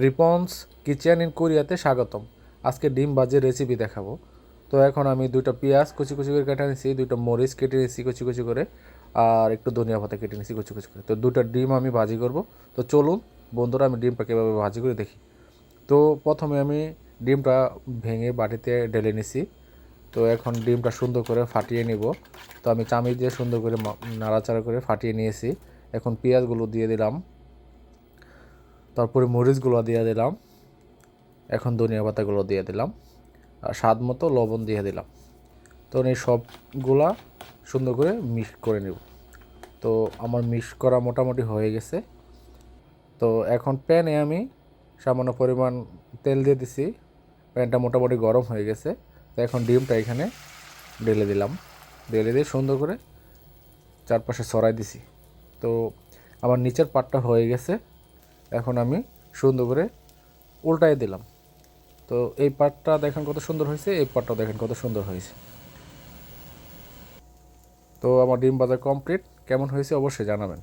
Ripon's kitchen in কোরিয়াতে স্বাগতম। আজকে ডিম ভাজির রেসিপি দেখাবো। তো এখন আমি 2টা পেঁয়াজ কুচি কুচি করে কেটে নিয়েছি, 2টা মরিচ কেটে নিয়েছি কুচি কুচি করে, আর একটু ধনিয়া পাতা কেটে নিয়েছি কুচি কুচি করে। তো 2টা ডিম আমি ভাজি করব। তো চলুন বন্ধুরা, আমি ডিমটা কীভাবে ভাজি করে দেখি। তো প্রথমে আমি ডিমটা ভেঙে বাটিতে ঢেলে নিছি। তো এখন ডিমটা সুন্দর করে ফাটিয়ে নিব। তো আমি চামচ দিয়ে সুন্দর করে নাড়াচাড়া করে ফাটিয়ে নিয়েছি। এখন পেঁয়াজগুলো দিয়ে দিলাম, তারপরে মরিচগুলো দিয়ে দিলাম, এখন ধনিয়া পাতাগুলো দিয়ে দিলাম, আর স্বাদ মতো লবণ দিয়ে দিলাম। তো এই সবগুলা সুন্দর করে মিক্স করে নেব। তো আমার মিক্স করা মোটামুটি হয়ে গেছে। তো এখন প্যানে আমি সামান্য পরিমাণ তেল দিয়ে দিছি। প্যানটা মোটামুটি গরম হয়ে গেছে। তো এখন ডিমটা এখানে ঢেলে দিলাম, ঢেলে দিয়ে সুন্দর করে চারপাশে ছড়াই দিছি। তো আমার নিচের পাটটা হয়ে গেছে। এখন আমি সুন্দর করে উল্টাই দিলাম। তো এই পাটটা দেখেন কত সুন্দর হয়েছে, এই পাটটাও দেখেন কত সুন্দর হয়েছে। তো আমার ডিম ভাজা কমপ্লিট। কেমন হয়েছে অবশ্যই জানাবেন।